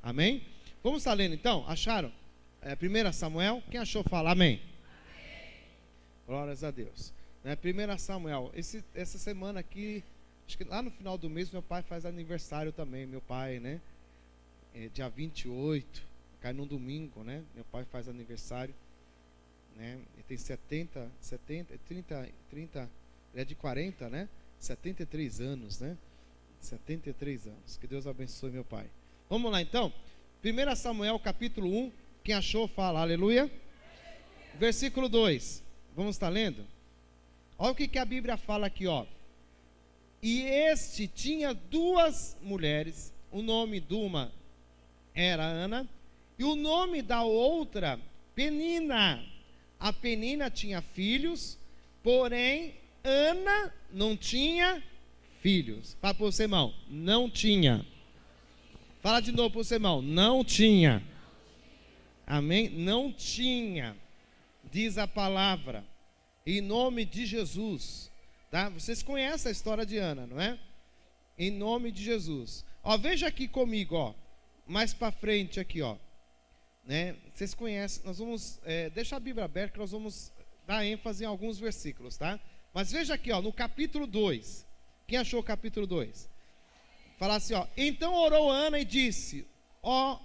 Amém? Vamos estar lendo então? Acharam? 1 Samuel, quem achou fala amém. Glórias a Deus. 1 Samuel, essa semana aqui, acho que lá no final do mês meu pai faz aniversário também. Meu pai, né? Dia 28, cai num domingo, né? Meu pai faz aniversário, né? Ele tem 30, ele é de 40, né? 73 anos, né? 73 anos. Que Deus abençoe meu pai. Vamos lá então. 1 Samuel capítulo 1, quem achou fala aleluia. Versículo 2, vamos estar lendo? Olha o que a Bíblia fala aqui, ó. E este tinha duas mulheres, o nome de uma era Ana, e o nome da outra, Penina. A Penina tinha filhos, porém Ana não tinha filhos. Fala para o seu irmão, não tinha. Fala de novo para o seu irmão, não tinha. Amém? Não tinha, diz a palavra, em nome de Jesus, tá? Vocês conhecem a história de Ana, não é? Em nome de Jesus. Ó, veja aqui comigo, ó, mais para frente aqui, ó, né? Vocês conhecem, nós vamos, deixa a Bíblia aberta que nós vamos dar ênfase em alguns versículos, tá? Mas veja aqui, ó, no capítulo 2, quem achou o capítulo 2? Fala assim, ó, então orou Ana e disse, ó,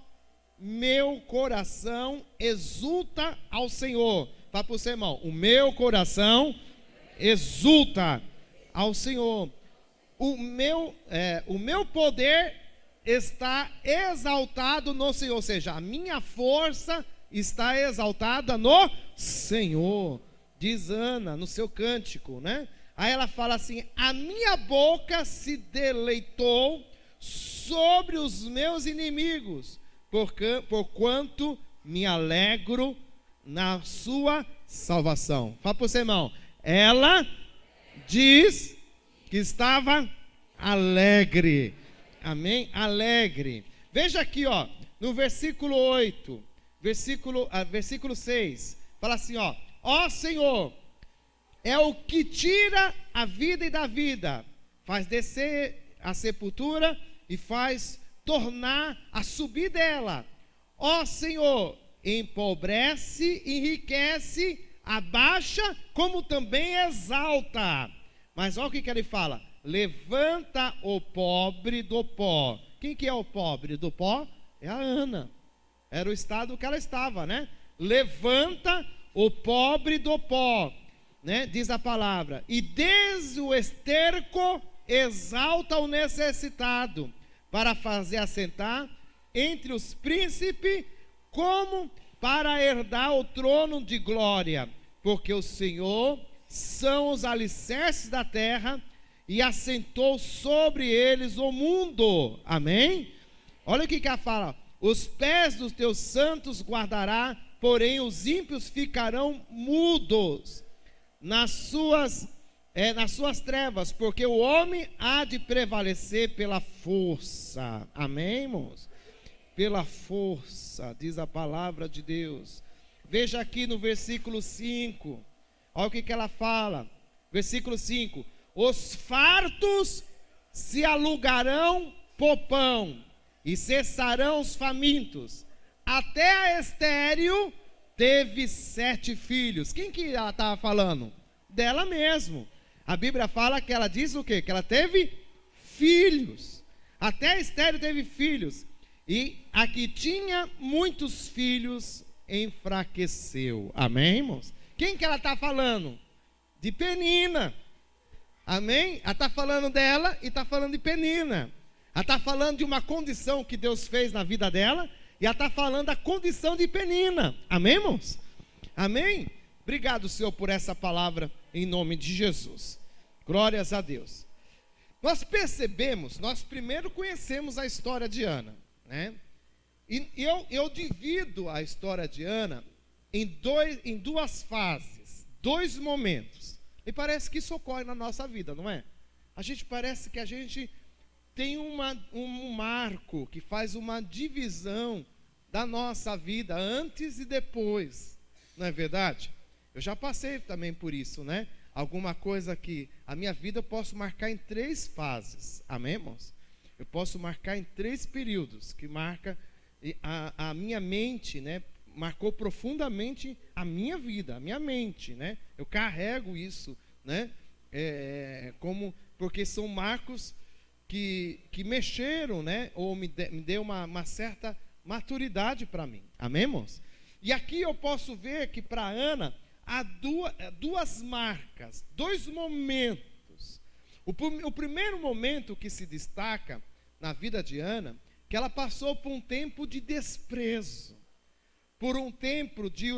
meu coração exulta ao Senhor. Fala para o seu irmão, o meu coração exulta ao Senhor. O meu poder está exaltado no Senhor. Ou seja, a minha força está exaltada no Senhor. Diz Ana no seu cântico, né? Aí ela fala assim, a minha boca se deleitou sobre os meus inimigos, porquanto me alegro na sua salvação. Fala para o seu irmão, ela diz que estava alegre. Amém? Alegre. Veja aqui, ó, no versículo 8, versículo 6, fala assim, ó, ó Senhor, é o que tira a vida e dá vida, faz descer a sepultura e faz tornar a subir dela. Ó Senhor, empobrece, enriquece, abaixa, como também exalta. Mas olha o que ele fala, levanta o pobre do pó. Quem que é o pobre do pó? É a Ana, era o estado que ela estava, né? Levanta o pobre do pó, né? Diz a palavra, e desde o esterco exalta o necessitado, para fazer assentar entre os príncipes, como para herdar o trono de glória, porque o Senhor são os alicerces da terra, e assentou sobre eles o mundo. Amém? Olha o que ela fala, os pés dos teus santos guardará, porém os ímpios ficarão mudos nas suas trevas, porque o homem há de prevalecer pela força. Amém, irmãos? Pela força, diz a palavra de Deus. Veja aqui no versículo 5, olha o que ela fala, versículo 5, os fartos se alugarão por pão, e cessarão os famintos. Até a estéril teve 7 filhos. Quem que ela estava falando? Dela mesmo. A Bíblia fala que ela diz o quê? Que ela teve filhos. Até a estéril teve filhos. E a que tinha muitos filhos enfraqueceu. Amém, irmãos? Quem que ela está falando? De Penina. Amém? Ela está falando dela e está falando de Penina. Ela está falando de uma condição que Deus fez na vida dela, e ela está falando da condição de Penina. Amém, irmãos? Amém? Obrigado, Senhor, por essa palavra, em nome de Jesus. Glórias a Deus. Nós percebemos, nós primeiro conhecemos a história de Ana, né? E eu divido a história de Ana em duas fases, 2 momentos. E parece que isso ocorre na nossa vida, não é? Parece que a gente tem um marco que faz uma divisão da nossa vida antes e depois, não é verdade? Eu já passei também por isso, né? Alguma coisa que a minha vida eu posso marcar em 3 fases, amém, irmãos? Eu posso marcar em 3 períodos, que marca e a minha mente, né, marcou profundamente a minha vida, a minha mente, né? Eu carrego isso, né? Porque são marcos que mexeram, né? Ou me deu uma certa maturidade para mim. Amém, irmãos? E aqui eu posso ver que para Ana há duas marcas, dois momentos. O primeiro momento que se destaca na vida de Ana, que ela passou por um tempo de desprezo, por um tempo de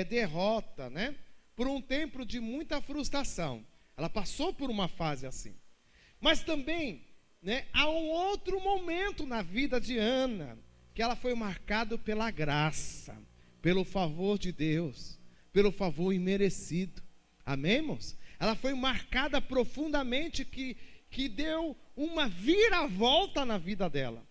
derrota, né? Por um tempo de muita frustração. Ela passou por uma fase assim. Mas também, né, há um outro momento na vida de Ana, que ela foi marcada pela graça, pelo favor de Deus, pelo favor imerecido. Amém, irmãos? Ela foi marcada profundamente, que deu uma viravolta na vida dela.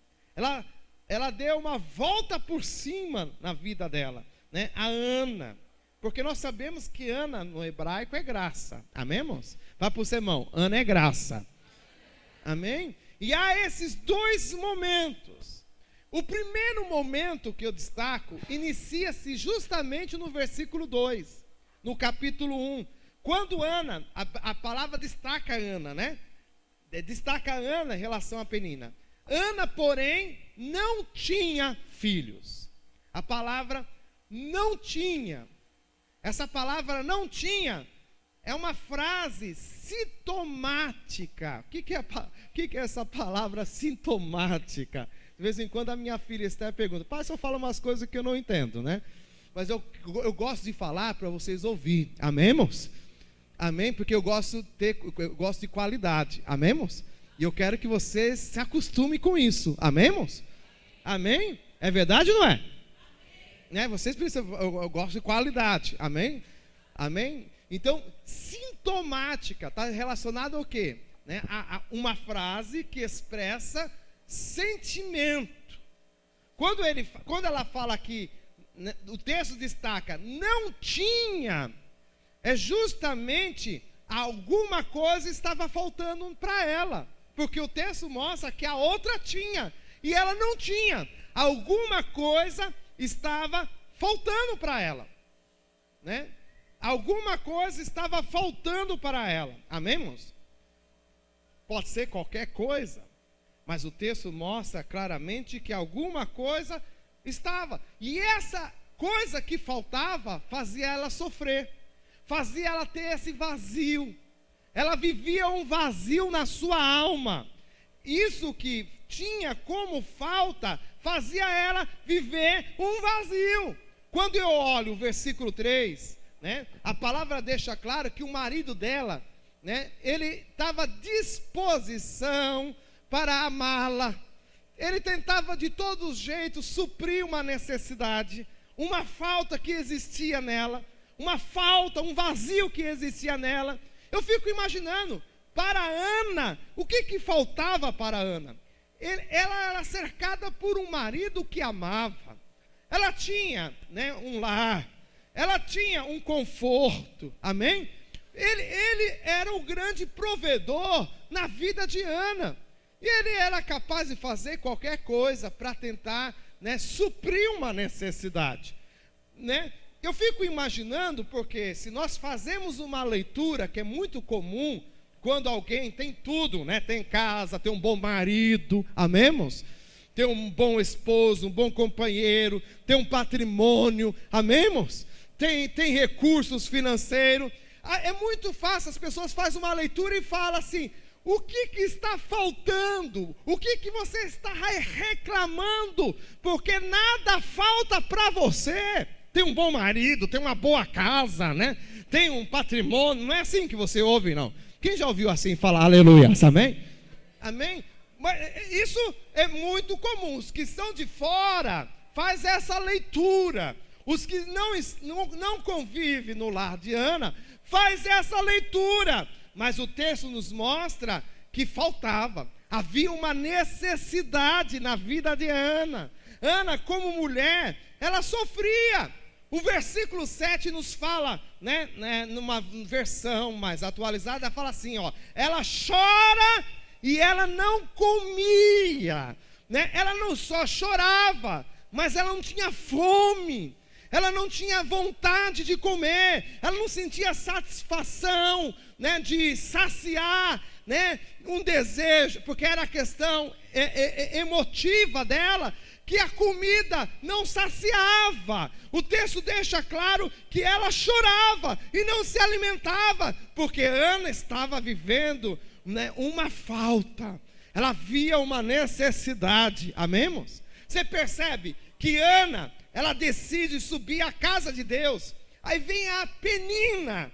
Ela deu uma volta por cima na vida dela, né? A Ana. Porque nós sabemos que Ana no hebraico é graça. Amém, irmãos? Vai para o sermão. Ana é graça. Amém? E há esses dois momentos. O primeiro momento que eu destaco inicia-se justamente no versículo 2, no capítulo 1. Quando Ana, a palavra destaca Ana, né? Destaca Ana em relação a Penina. Ana, porém, não tinha filhos. A palavra não tinha. Essa palavra não tinha é uma frase sintomática. O que é essa palavra sintomática? De vez em quando a minha filha Esther pergunta: pai, só fala umas coisas que eu não entendo, né? Mas eu gosto de falar para vocês ouvir. Amém, irmãos? Amém? Porque eu gosto de qualidade. Amém, irmãos? E eu quero que vocês se acostumem com isso. Amém, irmãos? Amém? É verdade ou não é? Né? Vocês precisam, eu gosto de qualidade. Amém? Amém? Então, sintomática está relacionado ao quê? Né? A uma frase que expressa sentimento. Quando ela fala aqui, né, o texto destaca, não tinha, é justamente alguma coisa estava faltando para ela. Porque o texto mostra que a outra tinha e ela não tinha. Alguma coisa estava faltando para ela, né? Alguma coisa estava faltando para ela. Amém, irmãos? Pode ser qualquer coisa, mas o texto mostra claramente que alguma coisa estava. E essa coisa que faltava fazia ela sofrer, fazia ela ter esse vazio. Ela vivia um vazio na sua alma. Isso que tinha como falta fazia ela viver um vazio. Quando eu olho o versículo 3, né, a palavra deixa claro que o marido dela, né, ele estava à disposição para amá-la. Ele tentava de todos os jeitos suprir uma necessidade, uma falta que existia nela, uma falta, um vazio que existia nela. Eu fico imaginando, para Ana, o que faltava para Ana? Ela era cercada por um marido que amava. Ela tinha, né, um lar. Ela tinha um conforto. Amém? Ele era o grande provedor na vida de Ana. E ele era capaz de fazer qualquer coisa para tentar, né, suprir uma necessidade, né? Eu fico imaginando, porque se nós fazemos uma leitura que é muito comum, quando alguém tem tudo, né? Tem casa, tem um bom marido, amém, irmãos? Tem um bom esposo, um bom companheiro, tem um patrimônio, amém, irmãos? Tem recursos financeiros. É muito fácil, as pessoas fazem uma leitura e falam assim: o que está faltando? O que você está reclamando? Porque nada falta para você. Tem um bom marido, tem uma boa casa, né? Tem um patrimônio. Não é assim que você ouve, não. Quem já ouviu assim falar aleluia? Amém? Amém? Mas isso é muito comum. Os que estão de fora faz essa leitura. Os que não convivem no lar de Ana faz essa leitura. Mas o texto nos mostra que faltava. Havia uma necessidade na vida de Ana. Ana, como mulher, ela sofria. O versículo 7 nos fala, né, numa versão mais atualizada, fala assim, ó: ela chora e ela não comia, né? Ela não só chorava, mas ela não tinha fome, ela não tinha vontade de comer, ela não sentia satisfação, né, de saciar, né, um desejo, porque era a questão emotiva dela, que a comida não saciava. O texto deixa claro que ela chorava e não se alimentava, porque Ana estava vivendo, né, uma falta, ela via uma necessidade. Amém, irmãos? Você percebe que Ana, ela decide subir à casa de Deus. Aí vem a Penina,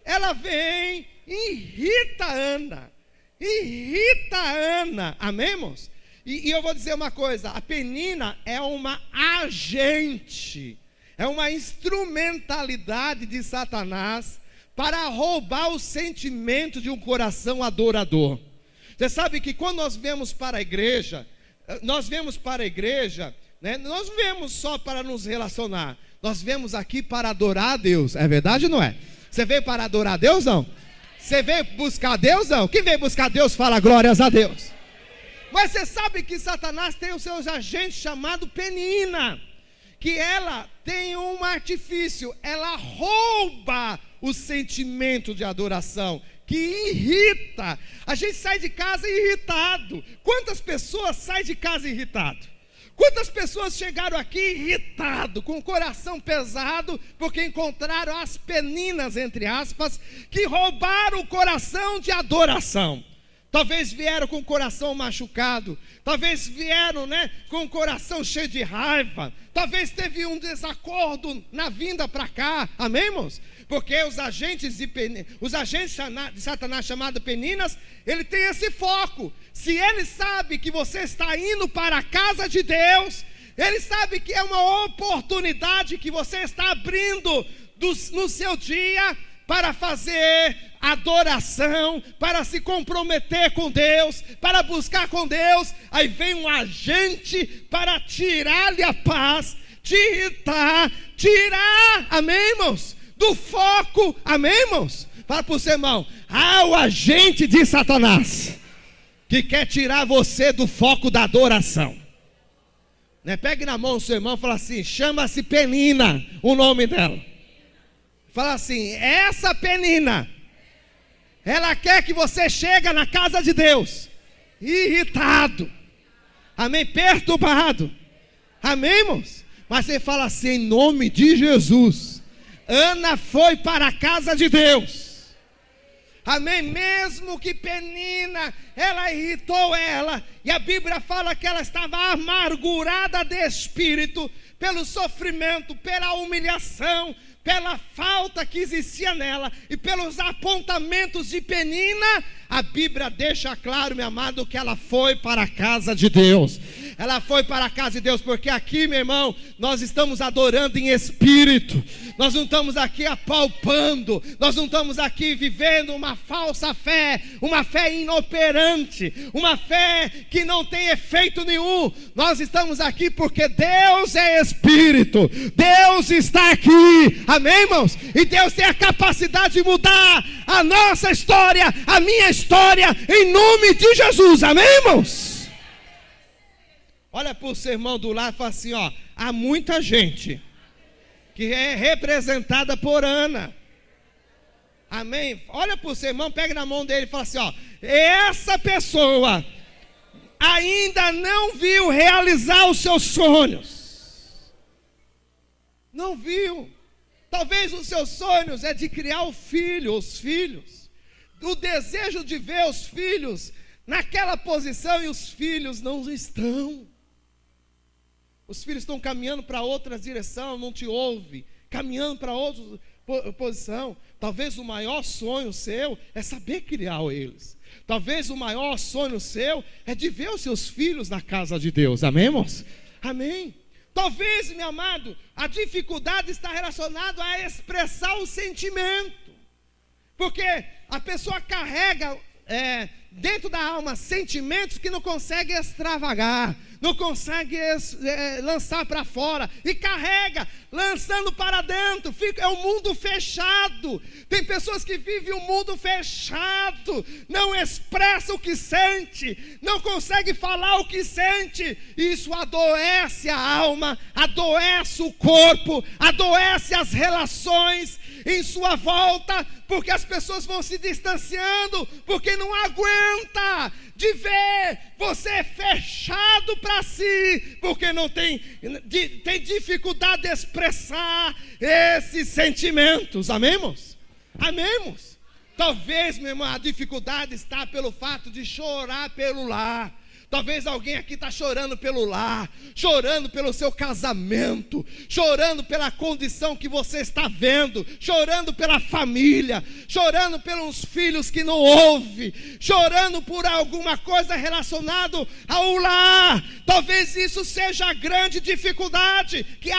ela vem e irrita Ana, amém, irmãos? E eu vou dizer uma coisa, a Penina é uma agente, é uma instrumentalidade de Satanás para roubar o sentimento de um coração adorador. Você sabe que quando nós vemos para a igreja, né, nós não vemos só para nos relacionar, nós vemos aqui para adorar a Deus, é verdade ou não é? Você veio para adorar a Deus, não? Você veio buscar a Deus, não? Quem veio buscar a Deus, fala glórias a Deus. Mas você sabe que Satanás tem os seus agentes chamado Penina, que ela tem um artifício, ela rouba o sentimento de adoração, que irrita. A gente sai de casa irritado. Quantas pessoas saem de casa irritado? Quantas pessoas chegaram aqui irritado, com o coração pesado, porque encontraram as peninas, entre aspas, que roubaram o coração de adoração. Talvez vieram com o coração machucado, talvez vieram, né, com o coração cheio de raiva, talvez teve um desacordo na vinda para cá, amém, irmãos? Porque os agentes de Satanás chamados Peninas, ele tem esse foco. Se ele sabe que você está indo para a casa de Deus, ele sabe que é uma oportunidade que você está abrindo no seu dia para fazer adoração, para se comprometer com Deus, para buscar com Deus. Aí vem um agente para tirar-lhe a paz, te irritar, tirar, amém, irmãos, do foco, amém, irmãos? Fala para o seu irmão, o agente de Satanás, que quer tirar você do foco da adoração, né? Pegue na mão o seu irmão e fala assim, chama-se Penina, o nome dela. Fala assim, essa Penina, ela quer que você chegue na casa de Deus irritado, amém, perturbado, amém, irmãos? Mas você fala assim, em nome de Jesus, Ana foi para a casa de Deus, amém, mesmo que Penina, ela irritou ela, e a Bíblia fala que ela estava amargurada de espírito, pelo sofrimento, pela humilhação, pela falta que existia nela, e pelos apontamentos de Penina, a Bíblia deixa claro, meu amado, que ela foi para a casa de Deus. Ela foi para a casa de Deus, porque aqui, meu irmão, nós estamos adorando em espírito, nós não estamos aqui apalpando, nós não estamos aqui vivendo uma falsa fé, uma fé inoperante, uma fé que não tem efeito nenhum. Nós estamos aqui porque Deus é espírito, Deus está aqui, amém, irmãos? E Deus tem a capacidade de mudar a nossa história, a minha história, em nome de Jesus, amém, irmãos? Olha para o seu irmão do lado e fala assim, há muita gente que é representada por Ana, amém? Olha para o seu irmão, pega na mão dele e fala assim, essa pessoa ainda não viu realizar os seus sonhos, não viu. Talvez os seus sonhos é de criar os filhos, o desejo de ver os filhos naquela posição, e os filhos não estão. Os filhos estão caminhando para outra direção, não te ouve, caminhando para outra posição. Talvez o maior sonho seu é saber criar eles. Talvez o maior sonho seu é de ver os seus filhos na casa de Deus, amém, irmãos? Amém. Talvez, meu amado, a dificuldade está relacionada a expressar o sentimento, porque a pessoa carrega dentro da alma sentimentos que não consegue extravagar, não consegue lançar para fora, e carrega, lançando para dentro, é um mundo fechado. Tem pessoas que vivem um mundo fechado, não expressa o que sente, não consegue falar o que sente, isso adoece a alma, adoece o corpo, adoece as relações em sua volta, porque as pessoas vão se distanciando, porque não aguenta de ver você fechado para si, porque não tem dificuldade de expressar esses sentimentos. Amém, irmãos? Amém, irmãos? Talvez, meu irmão, a dificuldade está pelo fato de chorar pelo lar. Talvez alguém aqui está chorando pelo lar, chorando pelo seu casamento, chorando pela condição que você está vendo, chorando pela família, chorando pelos filhos que não ouvem, chorando por alguma coisa relacionada ao lar. Talvez isso seja a grande dificuldade que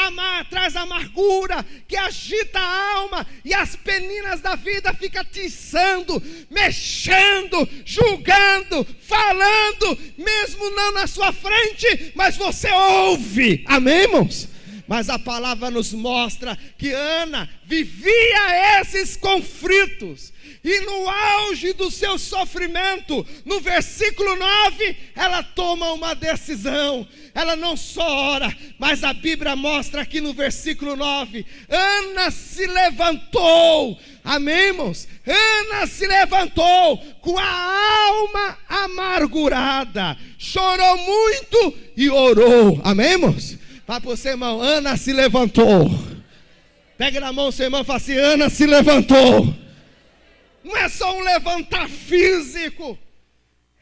traz amargura, que agita a alma, e as peninas da vida ficam tiçando, mexendo, julgando, falando, mesmo não na sua frente, mas você ouve. Amém, irmãos? Mas a palavra nos mostra que Ana vivia esses conflitos, e no auge do seu sofrimento, no versículo 9, ela toma uma decisão. Ela não só ora, mas a Bíblia mostra aqui no versículo 9, Ana se levantou. Amém, irmãos? Ana se levantou com a alma amargurada, chorou muito e orou. Amém, irmãos? Fala para você, irmão, Ana se levantou. Pega na mão do seu irmão e fala assim: Ana se levantou. Não é só um levantar físico,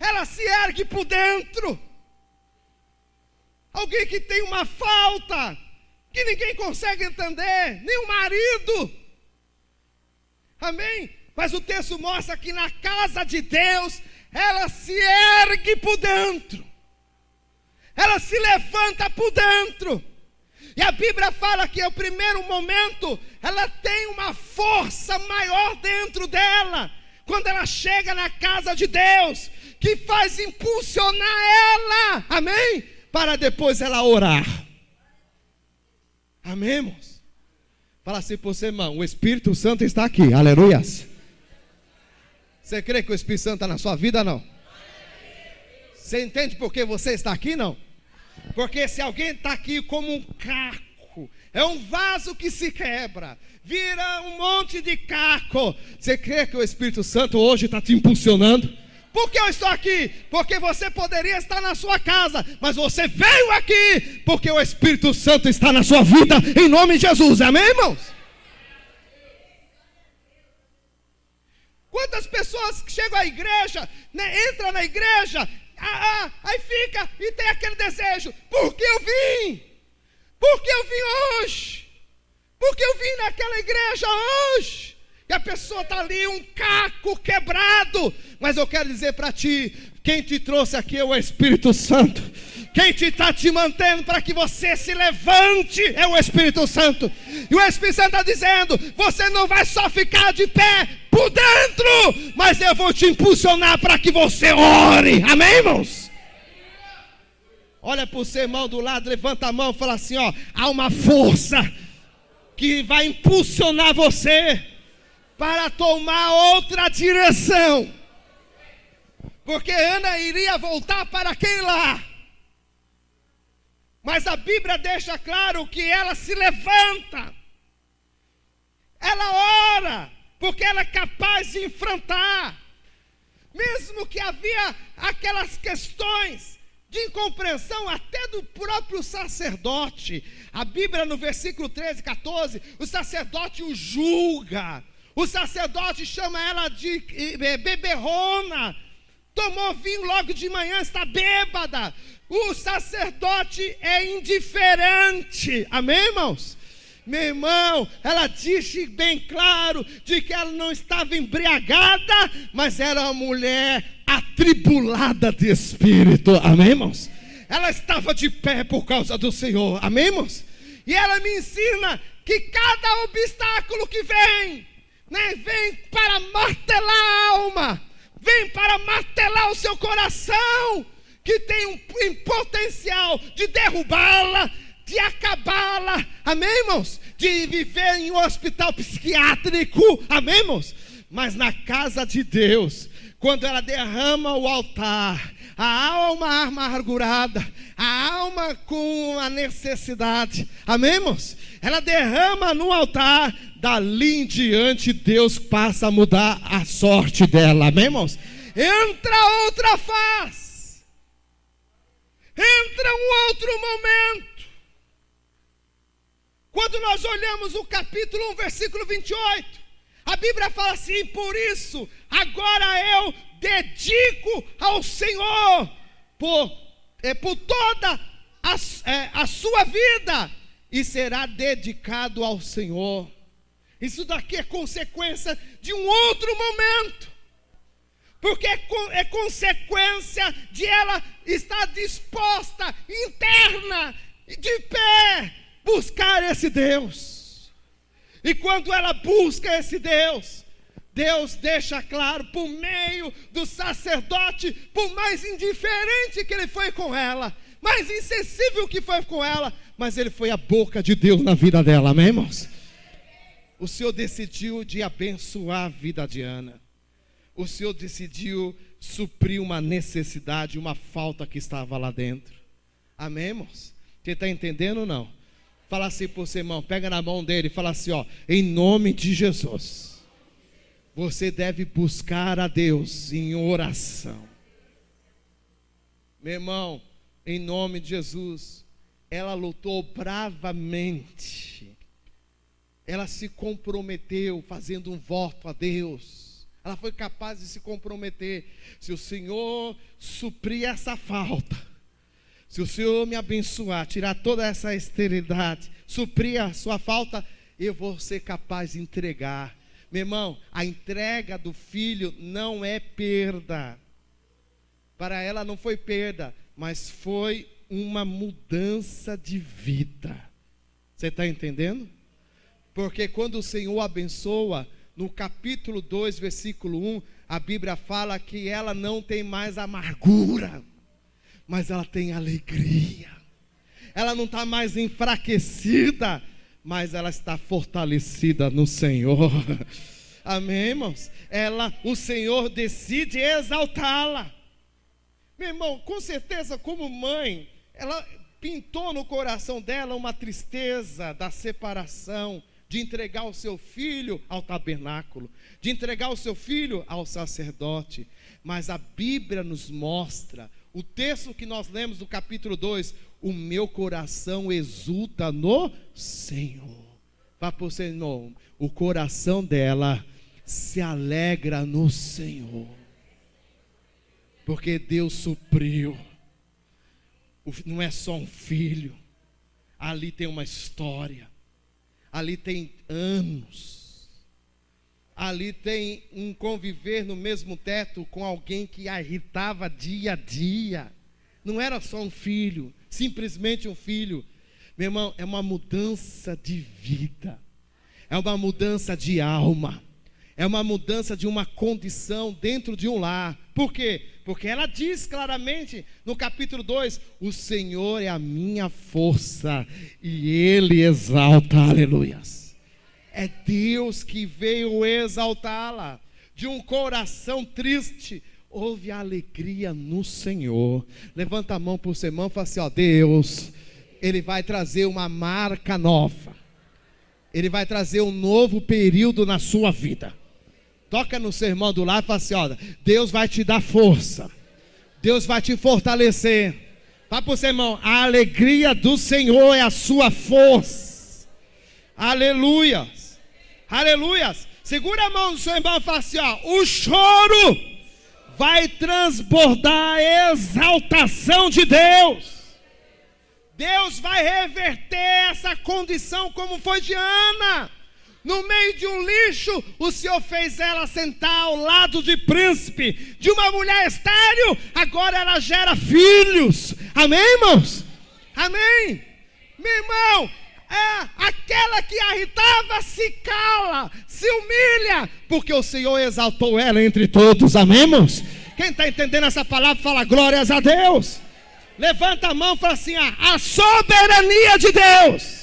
ela se ergue por dentro. Alguém que tem uma falta que ninguém consegue entender, nem o marido. Amém? Mas o texto mostra que na casa de Deus, ela se ergue por dentro, ela se levanta por dentro. E a Bíblia fala que no primeiro momento ela tem uma força maior dentro dela, quando ela chega na casa de Deus, que faz impulsionar ela, amém? Para depois ela orar. Amém, irmãos? Fala assim para você, irmão: o Espírito Santo está aqui, aleluias. Você crê que o Espírito Santo está na sua vida, não? Você entende por que você está aqui, não? Porque se alguém está aqui como um caco, é um vaso que se quebra, vira um monte de caco. Você crê que o Espírito Santo hoje está te impulsionando? Por que eu estou aqui? Porque você poderia estar na sua casa, mas você veio aqui porque o Espírito Santo está na sua vida, em nome de Jesus. Amém, irmãos? Quantas pessoas que chegam à igreja, né, entram na igreja, aí fica e tem aquele desejo: por que eu vim? Por que eu vim hoje? Por que eu vim naquela igreja hoje? E a pessoa está ali, um caco quebrado. Mas eu quero dizer para ti, quem te trouxe aqui é o Espírito Santo. Quem está te mantendo para que você se levante é o Espírito Santo. E o Espírito Santo está dizendo: você não vai só ficar de pé por dentro, mas eu vou te impulsionar para que você ore. Amém, irmãos? Olha para o seu irmão do lado, levanta a mão e fala assim: ó, há uma força que vai impulsionar você para tomar outra direção. Porque Ana iria voltar para aquele lá, mas a Bíblia deixa claro que ela se levanta, ela ora, porque ela é capaz de enfrentar, mesmo que havia aquelas questões de incompreensão até do próprio sacerdote. A Bíblia no versículo 13, 14, o sacerdote o julga, o sacerdote chama ela de beberrona, tomou vinho logo de manhã, está bêbada. O sacerdote é indiferente. Amém, irmãos? Meu irmão, ela disse bem claro de que ela não estava embriagada, mas era uma mulher atribulada de espírito. Amém, irmãos? Ela estava de pé por causa do Senhor. Amém, irmãos? E ela me ensina que cada obstáculo que vem, né, vem para martelar a alma, vem para martelar o seu coração. que tem um potencial de derrubá-la, de acabá-la, amém, irmãos? De viver em um hospital psiquiátrico, amém, irmãos? Mas na casa de Deus, quando ela derrama o altar, a alma amargurada, a alma com a necessidade, amém, irmãos? Ela derrama no altar, dali em diante Deus passa a mudar a sorte dela, amém, irmãos? Entra outra face, entra um outro momento. Quando nós olhamos o capítulo 1, versículo 28, a Bíblia fala assim: por isso, agora eu dedico ao Senhor, por toda a sua vida, e será dedicado ao Senhor. Isso daqui é consequência de um outro momento, porque é consequência de ela estar disposta, interna, de pé, buscar esse Deus. E quando ela busca esse Deus, Deus deixa claro, por meio do sacerdote, por mais indiferente que ele foi com ela, mais insensível que foi com ela, mas ele foi a boca de Deus na vida dela, amém, irmãos? O Senhor decidiu de abençoar a vida de Ana. O Senhor decidiu suprir uma necessidade, uma falta que estava lá dentro. Amém, irmãos? Você está entendendo ou não? Fala assim por seu irmão, pega na mão dele e fala assim, ó: em nome de Jesus, você deve buscar a Deus em oração. Meu irmão, em nome de Jesus, ela lutou bravamente. Ela se comprometeu fazendo um voto a Deus. Ela foi capaz de se comprometer. Se o Senhor suprir essa falta, se o Senhor me abençoar, tirar toda essa esterilidade, suprir a sua falta, eu vou ser capaz de entregar. Meu irmão, a entrega do filho não é perda. Para ela não foi perda, mas foi uma mudança de vida. Você está entendendo? Porque quando o Senhor abençoa, no capítulo 2, versículo 1, a Bíblia fala que ela não tem mais amargura, mas ela tem alegria. Ela não está mais enfraquecida, mas ela está fortalecida no Senhor. Amém, irmãos? O Senhor decide exaltá-la. Meu irmão, com certeza, como mãe, ela pintou no coração dela uma tristeza da separação, de entregar o seu filho ao tabernáculo, de entregar o seu filho ao sacerdote. Mas a Bíblia nos mostra, o texto que nós lemos no capítulo 2, o meu coração exulta no Senhor. Vá para o Senhor, o coração dela se alegra no Senhor, porque Deus supriu. Não é só um filho, ali tem uma história, ali tem anos, ali tem um conviver no mesmo teto com alguém que a irritava dia a dia. Não era só um filho, simplesmente um filho. Meu irmão, é uma mudança de vida, é uma mudança de alma, é uma mudança de uma condição dentro de um lar. Por quê? Porque ela diz claramente no capítulo 2, o Senhor é a minha força e Ele exalta, aleluias. É Deus que veio exaltá-la. De um coração triste, houve alegria no Senhor. Levanta a mão para o seu irmão e fala assim, ó: Deus, Ele vai trazer uma marca nova. Ele vai trazer um novo período na sua vida. Toca no seu irmão do lado e fala assim, ó: Deus vai te dar força, Deus vai te fortalecer. Fala para o seu irmão, a alegria do Senhor é a sua força. Aleluias, aleluias. Segura a mão do seu irmão e fala assim, ó: o choro vai transbordar a exaltação de Deus. Deus vai reverter essa condição como foi de Ana. No meio de um lixo, o Senhor fez ela sentar ao lado de príncipe, de uma mulher estéril. Agora ela gera filhos. Amém, irmãos? Amém? Meu irmão, aquela que a irritava se cala, se humilha, porque o Senhor exaltou ela entre todos. Amém, irmãos? Quem está entendendo essa palavra, fala glórias a Deus. Levanta a mão e fala assim: a soberania de Deus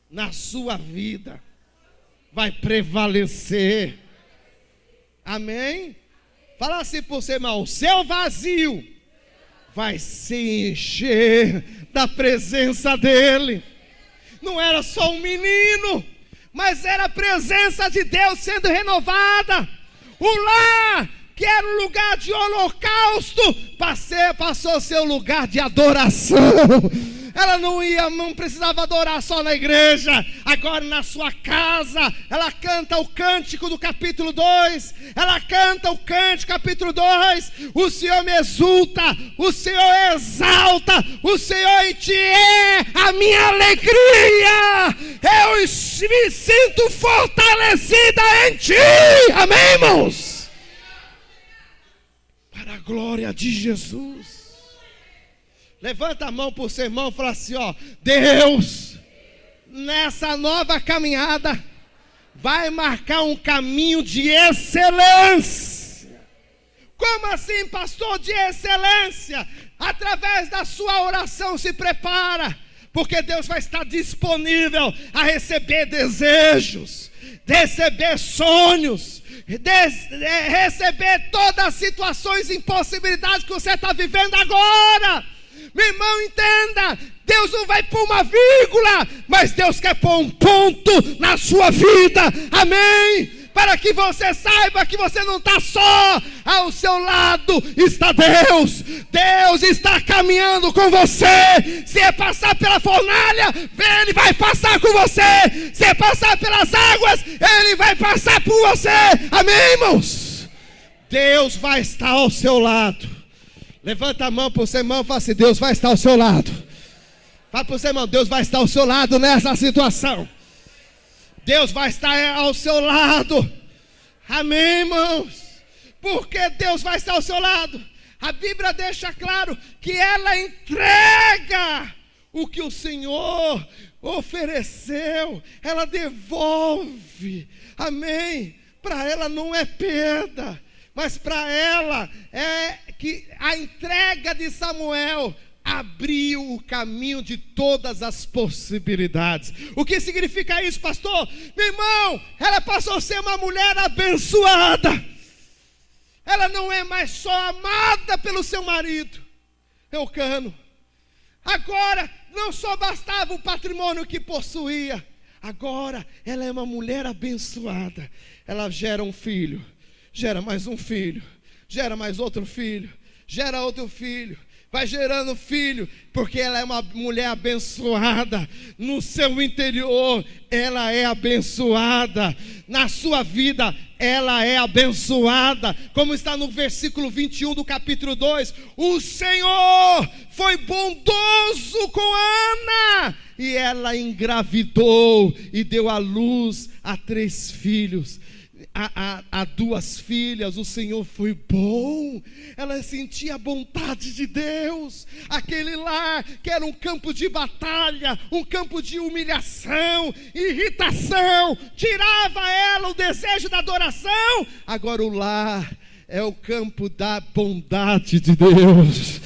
na sua vida vai prevalecer. Amém? Fala assim para o seu irmão: o seu vazio vai se encher da presença dele. Não era só um menino, mas era a presença de Deus sendo renovada. O lar, que era um lugar de holocausto, passou a ser um lugar de adoração. Ela não precisava adorar só na igreja. Agora na sua casa, ela canta o cântico do capítulo 2. Ela canta o cântico capítulo 2. O Senhor me exulta, o Senhor exalta, o Senhor em ti é a minha alegria. Eu me sinto fortalecida em ti. Amém, irmãos? Para a glória de Jesus. Levanta a mão para o seu irmão e fala assim: ó, Deus, nessa nova caminhada, vai marcar um caminho de excelência. Como assim, pastor, de excelência? Através da sua oração, se prepara, porque Deus vai estar disponível a receber desejos, receber sonhos, receber todas as situações e impossibilidades que você está vivendo agora. Meu irmão, entenda, Deus não vai pôr uma vírgula, mas Deus quer pôr um ponto na sua vida, amém? Para que você saiba que você não está só, ao seu lado está Deus. Deus está caminhando com você. Se é passar pela fornalha, Ele vai passar com você. Se é passar pelas águas, Ele vai passar por você, amém, irmãos? Deus vai estar ao seu lado. Levanta a mão para o seu irmão e fala assim: Deus vai estar ao seu lado. Fala para o seu irmão: Deus vai estar ao seu lado nessa situação. Deus vai estar ao seu lado. Amém, irmãos? Porque Deus vai estar ao seu lado. A Bíblia deixa claro que ela entrega o que o Senhor ofereceu. Ela devolve. Amém? Para ela não é perda, mas para ela é que a entrega de Samuel abriu o caminho de todas as possibilidades. O que significa isso, pastor? Meu irmão, ela passou a ser uma mulher abençoada. Ela não é mais só amada pelo seu marido, Eucano. Agora, não só bastava o patrimônio que possuía, agora ela é uma mulher abençoada. Ela gera um filho, gera mais um filho, gera mais outro filho, gera outro filho, vai gerando filho, porque ela é uma mulher abençoada. No seu interior, ela é abençoada. Na sua vida, ela é abençoada. Como está no versículo 21 do capítulo 2: o Senhor foi bondoso com Ana, e ela engravidou e deu à luz a 3 filhos. A 2 filhas. O Senhor foi bom. Ela sentia a bondade de Deus. Aquele lar que era um campo de batalha, um campo de humilhação, irritação, tirava ela o desejo da adoração. Agora o lar é o campo da bondade de Deus.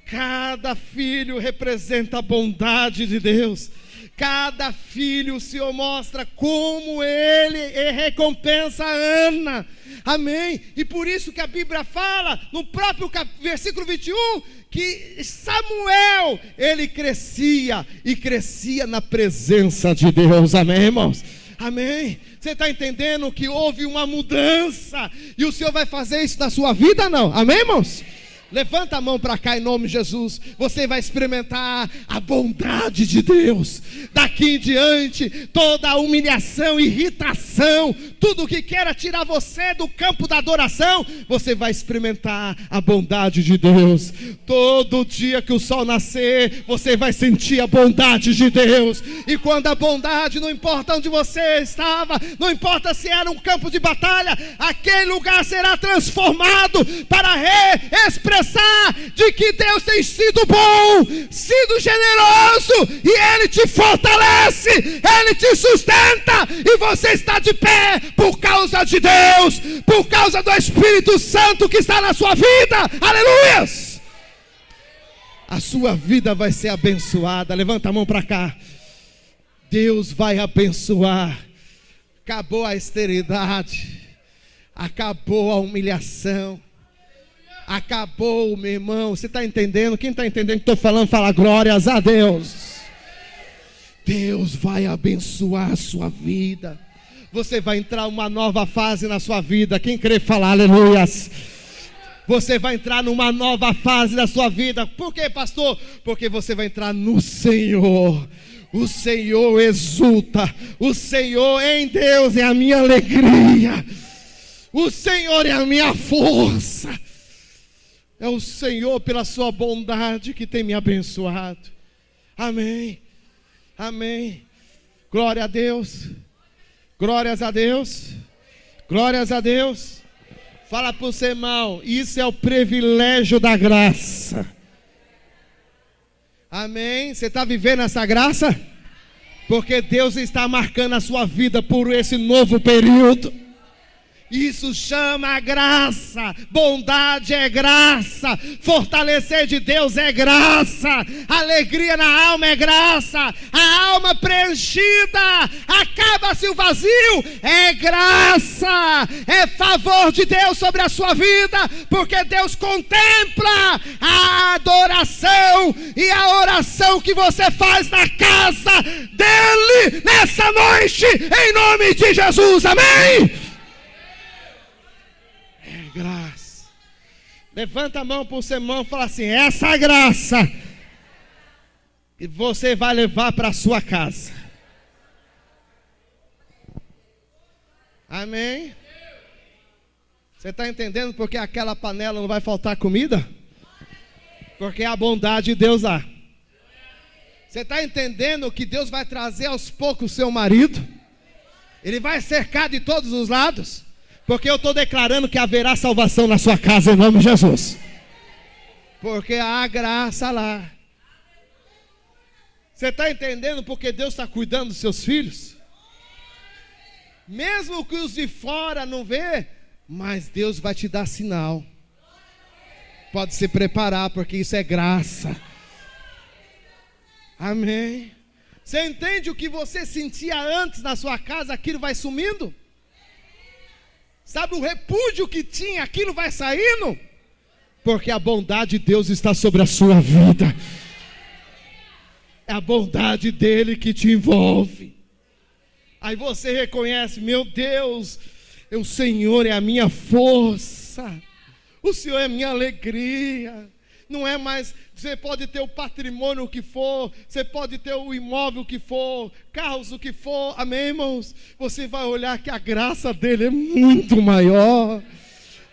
Cada filho representa a bondade de Deus. Cada filho o Senhor mostra como Ele recompensa a Ana. Amém? E por isso que a Bíblia fala, no próprio versículo 21, que Samuel, ele crescia, e crescia na presença de Deus. Amém, irmãos? Amém? Você está entendendo que houve uma mudança, e o Senhor vai fazer isso na sua vida, não? Amém, irmãos? Levanta a mão para cá em nome de Jesus. Você vai experimentar a bondade de Deus. Daqui em diante, toda a humilhação, irritação, tudo que queira tirar você do campo da adoração, você vai experimentar a bondade de Deus. Todo dia que o sol nascer, você vai sentir a bondade de Deus. E quando a bondade, não importa onde você estava, não importa se era um campo de batalha, aquele lugar será transformado para expressar de que Deus tem sido bom, sido generoso, e Ele te fortalece, Ele te sustenta, e você está de pé por causa de Deus, por causa do Espírito Santo que está na sua vida. Aleluias! A sua vida vai ser abençoada. Levanta a mão para cá. Deus vai abençoar. Acabou a esterilidade, acabou a humilhação, acabou, meu irmão. Você está entendendo? Quem está entendendo o que estou falando, fala glórias a Deus. Deus vai abençoar a sua vida. Você vai entrar uma nova fase na sua vida. Quem crê, fala aleluias. Você vai entrar numa nova fase da sua vida. Por quê, pastor? Porque você vai entrar no Senhor. O Senhor exulta. O Senhor em Deus é a minha alegria. O Senhor é a minha força. É o Senhor pela sua bondade que tem me abençoado. Amém. Amém. Glória a Deus. Glórias a Deus. Glórias a Deus. Fala para o seu irmão, isso é o privilégio da graça. Amém? Você está vivendo essa graça? Porque Deus está marcando a sua vida por esse novo período. Isso chama graça. Bondade é graça. Fortalecer de Deus é graça. Alegria na alma é graça. A alma preenchida, acaba-se o vazio, é graça. É favor de Deus sobre a sua vida, porque Deus contempla a adoração e a oração que você faz na casa dele nessa noite, em nome de Jesus. Amém? Graça. Levanta a mão para o seu irmão e fala assim: essa graça e você vai levar para a sua casa. Amém? Você está entendendo porque aquela panela não vai faltar comida? Porque a bondade de Deus lá. Você está entendendo que Deus vai trazer aos poucos o seu marido? Ele vai cercar de todos os lados. Porque eu estou declarando que haverá salvação na sua casa em nome de Jesus. Porque há graça lá. Você está entendendo porque Deus está cuidando dos seus filhos? Mesmo que os de fora não vê, mas Deus vai te dar sinal. Pode se preparar porque isso é graça. Amém. Você entende o que você sentia antes na sua casa, aquilo vai sumindo? Sabe o repúdio que tinha, aquilo vai saindo? Porque a bondade de Deus está sobre a sua vida. É a bondade dele que te envolve. Aí você reconhece: meu Deus, o Senhor é a minha força. O Senhor é a minha alegria. Não é mais, você pode ter o patrimônio que for, você pode ter o imóvel que for, carros o que for, amém, irmãos? Você vai olhar que a graça dele é muito maior.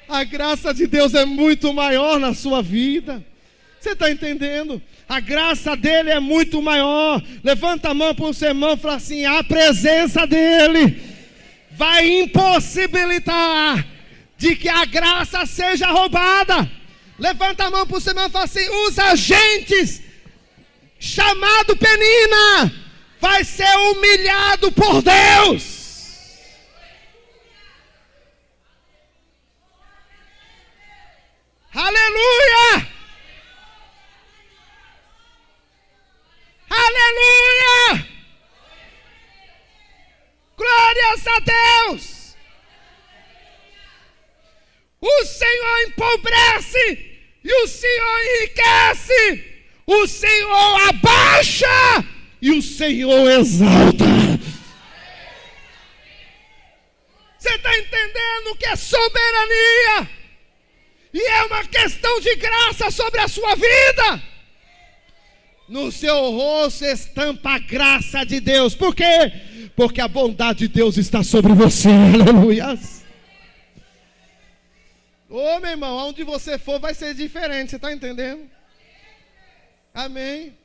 A graça de Deus é muito maior na sua vida. Você está entendendo? A graça dele é muito maior. Levanta a mão para o seu irmão e fala assim: a presença dele vai impossibilitar de que a graça seja roubada. Levanta a mão para o seu irmão e fala assim: os agentes, chamado Penina, vai ser humilhado por Deus. Aleluia! Aleluia! Glórias a Deus! O Senhor empobrece e o Senhor enriquece. O Senhor abaixa e o Senhor exalta. Você está entendendo o que é soberania? E é uma questão de graça sobre a sua vida. No seu rosto estampa a graça de Deus. Por quê? Porque a bondade de Deus está sobre você. Aleluia. Ô, meu irmão, aonde você for vai ser diferente, você está entendendo? Amém.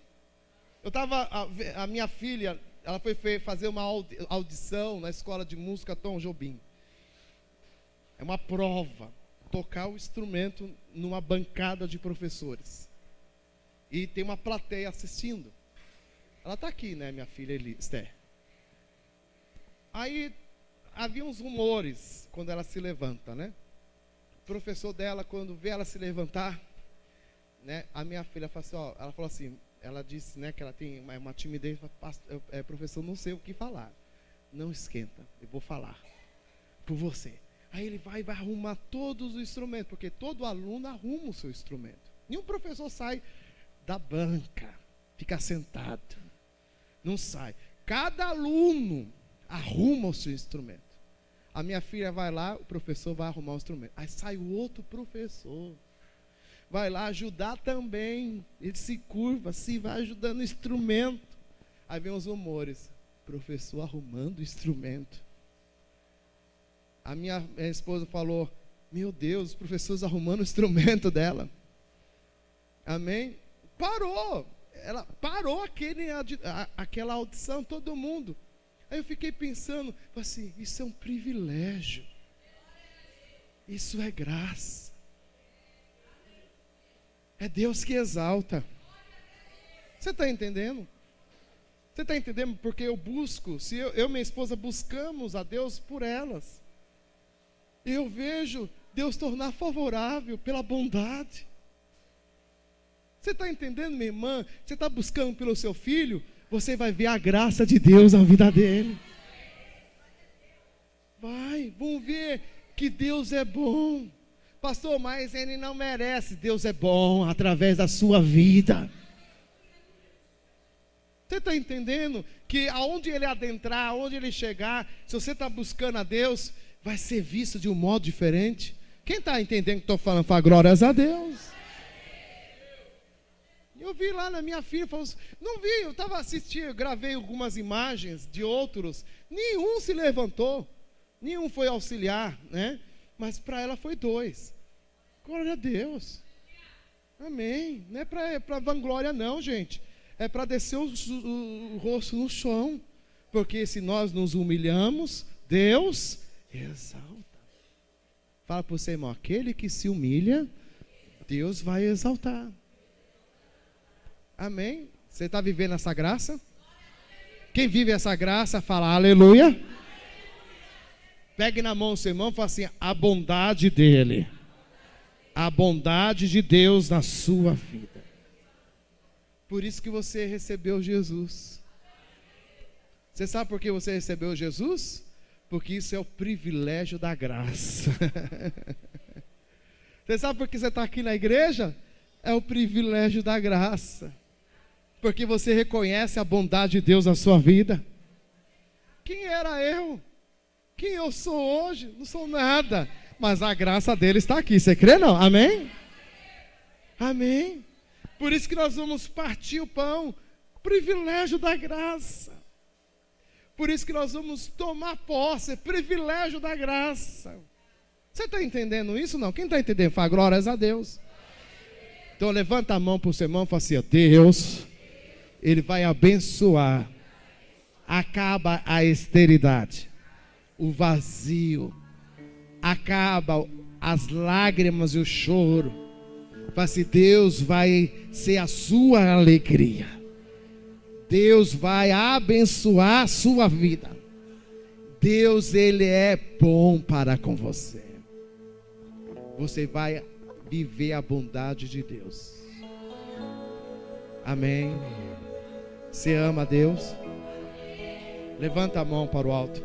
A minha filha, ela foi fazer uma audição na escola de música Tom Jobim. É uma prova, tocar o instrumento numa bancada de professores. E tem uma plateia assistindo. Ela está aqui, né, minha filha Esther. Aí havia uns rumores quando ela se levanta, né? O professor dela, quando vê ela se levantar, né? A minha filha falou assim, ó, ela falou assim, ela disse, né, que ela tem uma timidez, professor, não sei o que falar. Não esquenta, eu vou falar por você. Aí ele vai arrumar todos os instrumentos, porque todo aluno arruma o seu instrumento. Nenhum professor sai da banca, fica sentado, não sai. Cada aluno arruma o seu instrumento. A minha filha vai lá, o professor vai arrumar o instrumento. Aí sai o outro professor, vai lá ajudar também. Ele se curva, assim, vai ajudando o instrumento. Aí vem os rumores, professor arrumando o instrumento. A minha esposa falou, meu Deus, os professores arrumando o instrumento dela. Amém? Parou. Ela parou aquela audição, todo mundo. Aí eu fiquei pensando, assim, isso é um privilégio. Isso é graça. É Deus que exalta. Você está entendendo? Você está entendendo? Porque eu busco, se eu e minha esposa buscamos a Deus por elas. Eu vejo Deus tornar favorável pela bondade. Você está entendendo, minha irmã? Você está buscando pelo seu filho, você vai ver a graça de Deus na vida dele. Vão ver que Deus é bom. Pastor, mas ele não merece. Deus é bom através da sua vida. Você está entendendo que aonde ele adentrar, aonde ele chegar, se você está buscando a Deus, vai ser visto de um modo diferente? Quem está entendendo o que estou falando? Fala glórias a Deus. Eu vi lá na minha filha, não vi, eu estava assistindo, eu gravei algumas imagens de outros, nenhum se levantou, nenhum foi auxiliar, né? Mas para ela foi 2. Glória a Deus. Amém. Não é para vanglória não, gente. É para descer o rosto no chão. Porque se nós nos humilhamos, Deus exalta. Fala para você, irmão, aquele que se humilha, Deus vai exaltar. Amém? Você está vivendo essa graça? Quem vive essa graça, fala aleluia. Pegue na mão o seu irmão e fala assim, a bondade dele. A bondade de Deus na sua vida. Por isso que você recebeu Jesus. Você sabe por que você recebeu Jesus? Porque isso é o privilégio da graça. Você sabe por que você está aqui na igreja? É o privilégio da graça. Porque você reconhece a bondade de Deus na sua vida. Quem era eu? Quem eu sou hoje? Não sou nada. Mas a graça dele está aqui. Você crê não? Amém? Amém. Por isso que nós vamos partir o pão. Privilégio da graça. Por isso que nós vamos tomar posse. Privilégio da graça. Você está entendendo isso não? Quem está entendendo? Fala glórias a Deus. Então levanta a mão para o seu irmão e fala assim, Deus, Ele vai abençoar. Acaba a esterilidade, o vazio, acaba as lágrimas e o choro. Fala assim, Deus vai ser a sua alegria. Deus vai abençoar a sua vida. Deus, Ele é bom para com você. Você vai viver a bondade de Deus. Amém. Você ama a Deus? Levanta a mão para o alto.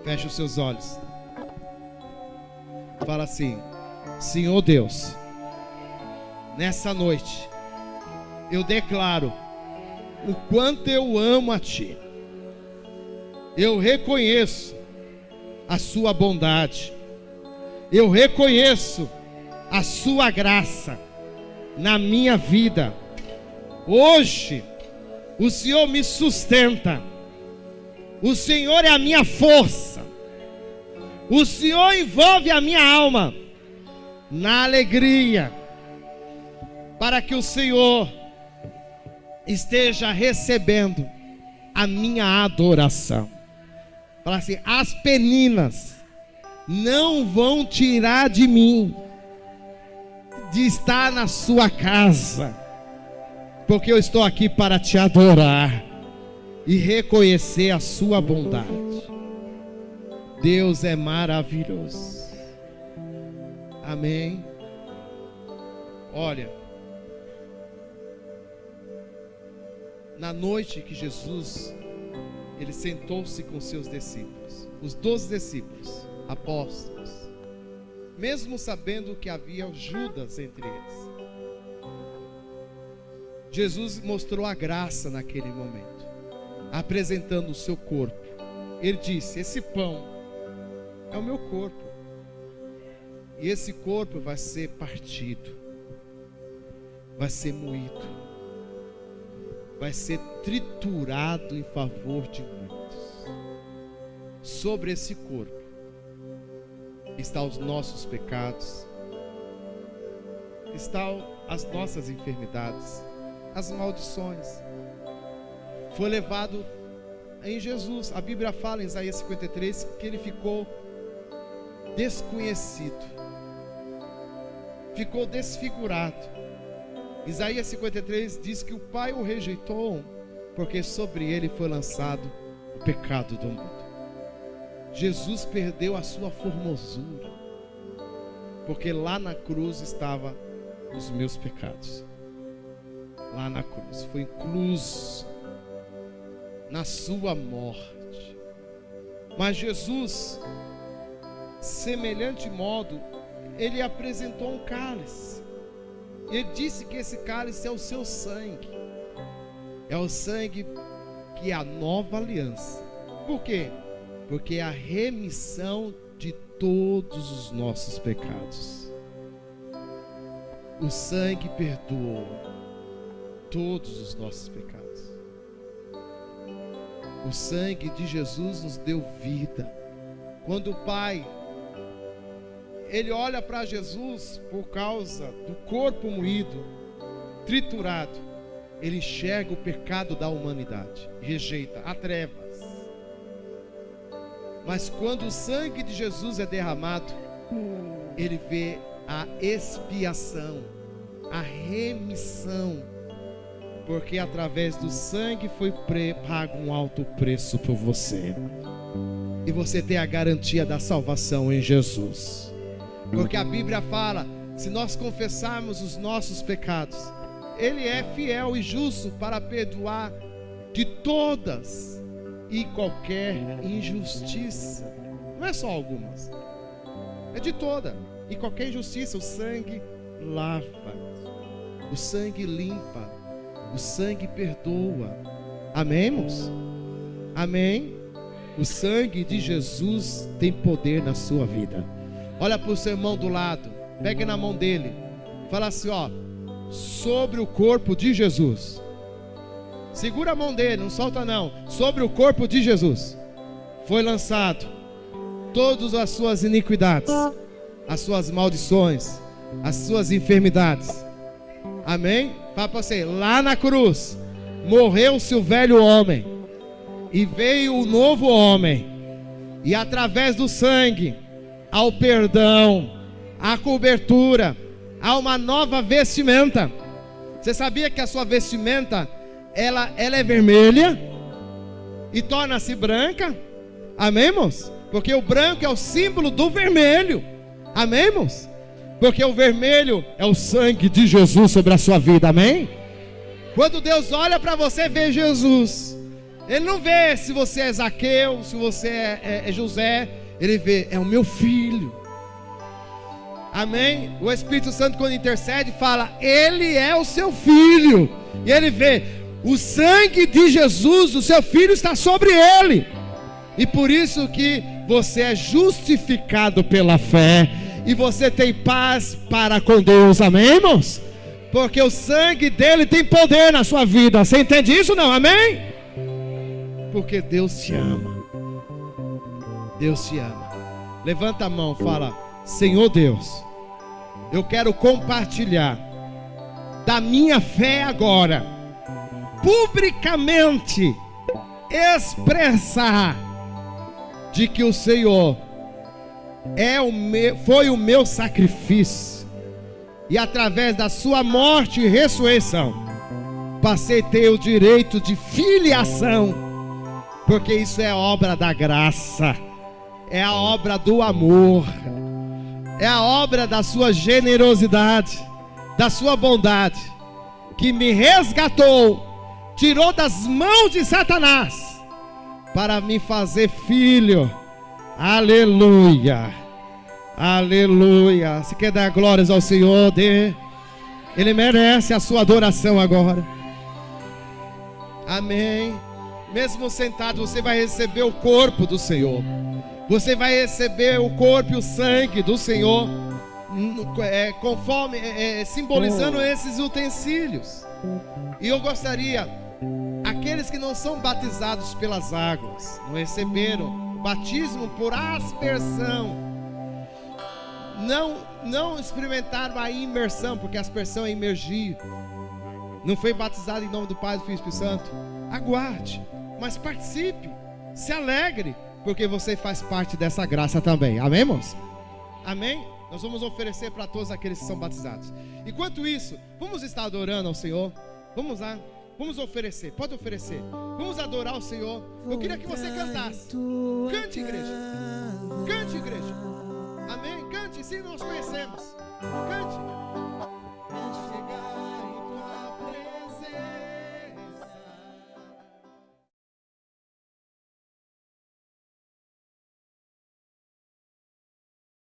Feche os seus olhos. Fala assim, Senhor Deus, nessa noite eu declaro o quanto eu amo a Ti. Eu reconheço a Sua bondade. Eu reconheço a Sua graça na minha vida. Hoje o Senhor me sustenta. O Senhor é a minha força. O Senhor envolve a minha alma na alegria, para que o Senhor esteja recebendo a minha adoração. Fala assim, as peninas não vão tirar de mim de estar na sua casa, porque eu estou aqui para te adorar e reconhecer a sua bondade. Deus é maravilhoso. Amém. Olha, na noite que Jesus, ele sentou-se com seus discípulos, os 12 discípulos, apóstolos, mesmo sabendo que havia Judas entre eles, Jesus mostrou a graça naquele momento, apresentando o seu corpo. Ele disse: esse pão é o meu corpo, e esse corpo vai ser partido, vai ser moído, vai ser triturado em favor de muitos. Sobre esse corpo estão os nossos pecados, estão as nossas enfermidades, as maldições. Foi levado em Jesus. A Bíblia fala em Isaías 53 que ele ficou desconhecido, ficou desfigurado. Isaías 53 diz que o Pai o rejeitou, porque sobre ele foi lançado o pecado do mundo. Jesus perdeu a sua formosura, porque lá na cruz estavam os meus pecados. Lá na cruz foi incluso na sua morte. Mas Jesus, semelhante modo, ele apresentou um cálice. Ele disse que esse cálice é o seu sangue, é o sangue que é a nova aliança. Por quê? Porque é a remissão de todos os nossos pecados. O sangue perdoou todos os nossos pecados. O sangue de Jesus nos deu vida. Quando o Pai, ele olha para Jesus por causa do corpo moído, triturado, ele enxerga o pecado da humanidade, rejeita, há trevas. Mas quando o sangue de Jesus é derramado, ele vê a expiação, a remissão, porque através do sangue foi pago um alto preço por você, e você tem a garantia da salvação em Jesus. Porque a Bíblia fala: se nós confessarmos os nossos pecados, ele é fiel e justo para perdoar de todas e qualquer injustiça. Não é só algumas, é de toda e qualquer injustiça. O sangue lava, o sangue limpa, o sangue perdoa. Amém, irmãos? Amém? O sangue de Jesus tem poder na sua vida. Olha para o seu irmão do lado, pegue na mão dele, fala assim: ó, sobre o corpo de Jesus. Segura a mão dele, não solta não. Sobre o corpo de Jesus foi lançado todas as suas iniquidades, as suas maldições, as suas enfermidades. Amém? Fala para você: lá na cruz morreu-se o velho homem e veio o novo homem, e através do sangue há o perdão, há cobertura, há uma nova vestimenta. Você sabia que a sua vestimenta ela é vermelha e torna-se branca? Amém, irmãos? Porque o branco é o símbolo do vermelho. Amém, irmãos? Porque o vermelho é o sangue de Jesus sobre a sua vida. Amém? Quando Deus olha para você, vê Jesus. Ele não vê se você é Zaqueu, se você é José. Ele vê: é o meu filho. Amém? O Espírito Santo, quando intercede, fala: ele é o seu filho. E ele vê: o sangue de Jesus, o seu filho, está sobre ele. E por isso que você é justificado pela fé, e você tem paz para com Deus. Amém, irmãos? Porque o sangue dele tem poder na sua vida. Você entende isso, não? Amém? Porque Deus te ama. Deus te ama. Levanta a mão, fala: Senhor Deus, eu quero compartilhar da minha fé agora, publicamente expressar de que o Senhor foi o meu sacrifício, e através da sua morte e ressurreição passei a ter o direito de filiação, porque isso é obra da graça. é a obra do amor, é a obra da sua generosidade, da sua bondade, que me resgatou, tirou das mãos de Satanás, para me fazer filho. Aleluia, aleluia. Se quer dar glórias ao Senhor, dê. Ele merece a sua adoração agora. Amém. Mesmo sentado, você vai receber o corpo do Senhor. Você vai receber o corpo e o sangue do Senhor, conforme, simbolizando esses utensílios. E eu gostaria, aqueles que não são batizados pelas águas, não receberam o batismo por aspersão, não experimentaram a imersão, porque a aspersão é imergir, não foi batizado em nome do Pai, do Filho e do Espírito Santo, aguarde, mas participe, se alegre, porque você faz parte dessa graça também. Amém, irmãos? Amém? Nós vamos oferecer para todos aqueles que são batizados. Enquanto isso, vamos estar adorando ao Senhor. Vamos lá, vamos oferecer, pode oferecer. Vamos adorar o Senhor. Eu queria que você cantasse. Cante, igreja. Cante, igreja. Amém? Cante, se nós conhecemos. Cante.